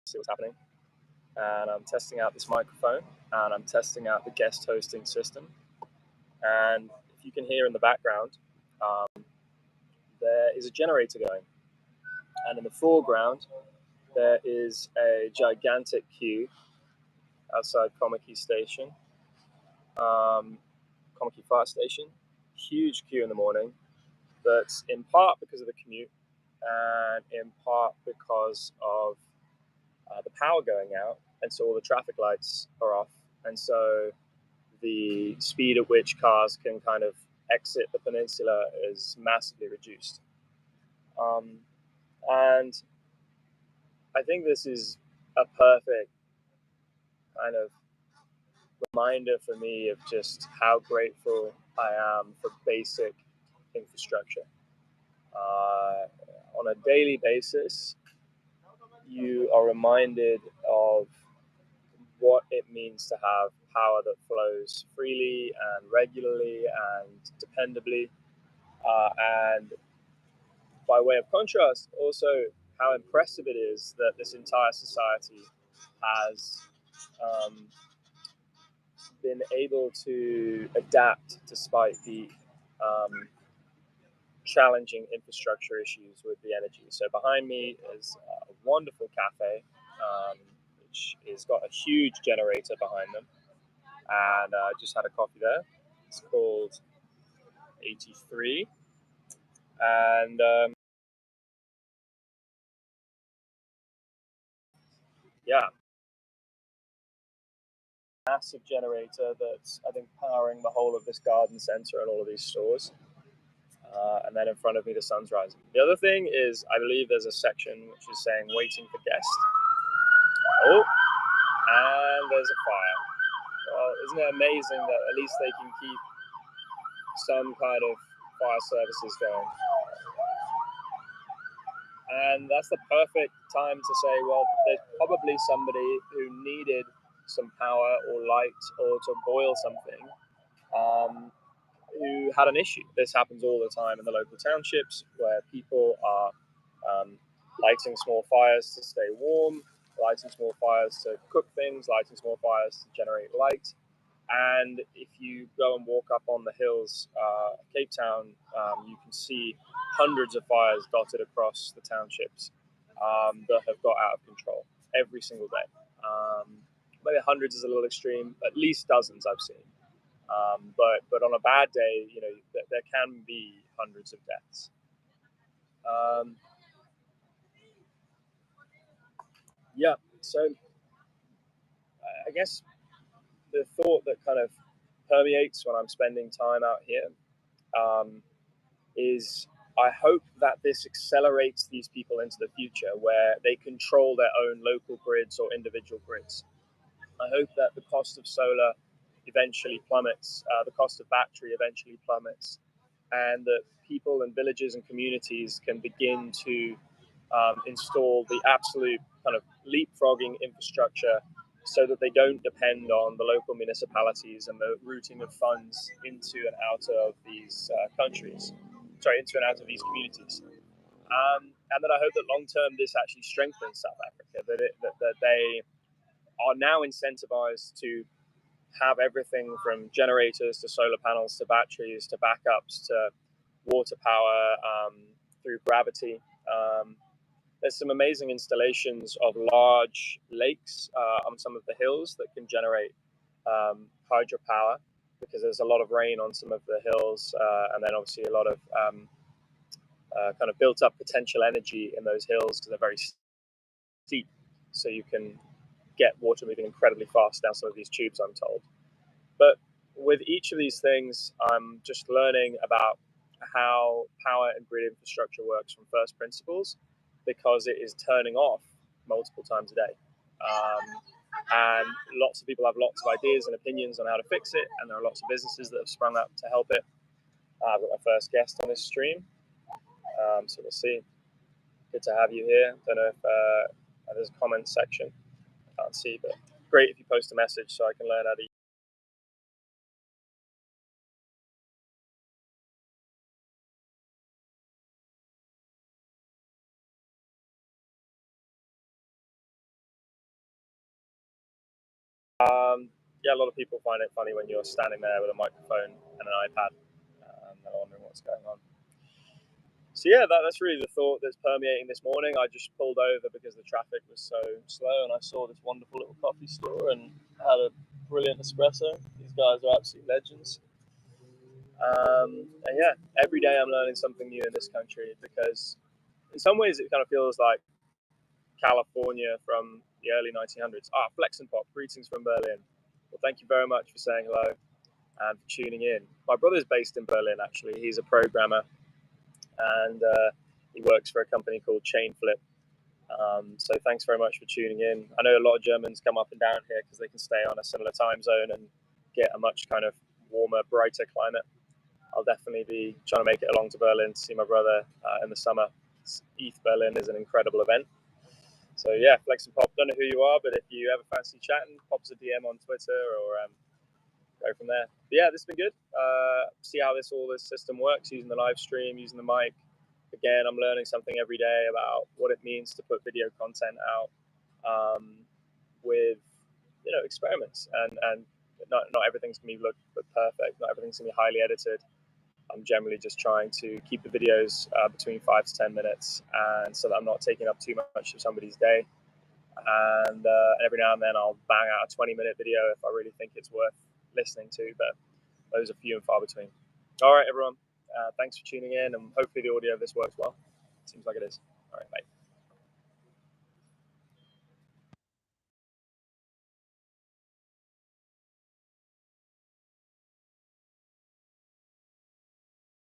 see what's happening. And I'm testing out this microphone, and I'm testing out the guest hosting system. And if you can hear in the background, there is a generator going. And in the foreground, there is a gigantic queue outside Komaki Station, Komaki Fire Station. Huge queue in the morning, but in part because of the commute, and in part because of the power going out, and so all the traffic lights are off, and so the speed at which cars can kind of exit the peninsula is massively reduced. And I think this is a perfect kind of reminder for me of just how grateful I am for basic infrastructure. On a daily basis, you are reminded of what it means to have power that flows freely and regularly and dependably. And by way of contrast, also how impressive it is that this entire society has been able to adapt despite the challenging infrastructure issues with the energy. So behind me is a wonderful cafe, which has got a huge generator behind them. And I just had a coffee there. It's called 83. And yeah, massive generator that's, I think, powering the whole of this garden center and all of these stores. And then in front of me, the sun's rising. The other thing is, I believe there's a section which is saying waiting for guests. Oh, and there's a fire. Well, isn't it amazing that at least they can keep some kind of fire services going? And that's the perfect time to say, well, there's probably somebody who needed some power or light or to boil something, who had an issue. This happens all the time in the local townships where people are lighting small fires to stay warm, lighting small fires to cook things, lighting small fires to generate light. And if you go and walk up on the hills of Cape Town, you can see hundreds of fires dotted across the townships that have got out of control every single day. Maybe hundreds is a little extreme, at least dozens I've seen. But on a bad day, you know, there can be hundreds of deaths. Yeah, so I guess the thought that kind of permeates when I'm spending time out here is I hope that this accelerates these people into the future where they control their own local grids or individual grids. I hope that the cost of solar eventually plummets, the cost of battery eventually plummets, and that people and villages and communities can begin to install the absolute kind of leapfrogging infrastructure so that they don't depend on the local municipalities and the routing of funds into and out of these into and out of these communities. And that I hope that long term this actually strengthens South Africa, that they are now incentivized to have everything from generators to solar panels to batteries to backups to water power through gravity. There's some amazing installations of large lakes on some of the hills that can generate hydropower because there's a lot of rain on some of the hills, and then obviously a lot of kind of built up potential energy in those hills because they're very steep. So you can get water moving incredibly fast down some of these tubes, I'm told. But with each of these things, I'm just learning about how power and grid infrastructure works from first principles, because it is turning off multiple times a day. And lots of people have lots of ideas and opinions on how to fix it, and there are lots of businesses that have sprung up to help it. I've got my first guest on this stream, so we'll see. Good to have you here. Don't know if there's a comment section. I can't see, but great if you post a message so I can learn how to Yeah, a lot of people find it funny when you're standing there with a microphone and an iPad, and they're wondering what's going on. So yeah, that's really the thought that's permeating this morning. I just pulled over because the traffic was so slow, and I saw this wonderful little coffee store and had a brilliant espresso. These guys are absolute legends. And yeah, every day I'm learning something new in this country, because in some ways it kind of feels like California from the early 1900s. Flex and Pop, greetings from Berlin. Well, thank you very much for saying hello and for tuning in. My brother's based in Berlin, actually. He's a programmer, and he works for a company called Chainflip. So thanks very much for tuning in. I know a lot of Germans come up and down here because they can stay on a similar time zone and get a much kind of warmer, brighter climate. I'll definitely be trying to make it along to Berlin to see my brother in the summer. ETH Berlin is an incredible event. So yeah, Flex and Pop, don't know who you are, but if you ever fancy chatting, pop us a DM on Twitter or go from there. But yeah, this has been good. See how this system works, using the live stream, using the mic. Again, I'm learning something every day about what it means to put video content out with experiments, and not everything's gonna look perfect. Not everything's gonna be highly edited. I'm generally just trying to keep the videos between 5 to 10 minutes, and so that I'm not taking up too much of somebody's day. And every now and then I'll bang out a 20-minute video if I really think it's worth listening to, but those are few and far between. All right, everyone. Thanks for tuning in, and hopefully the audio of this works well. Seems like it is. All right, bye.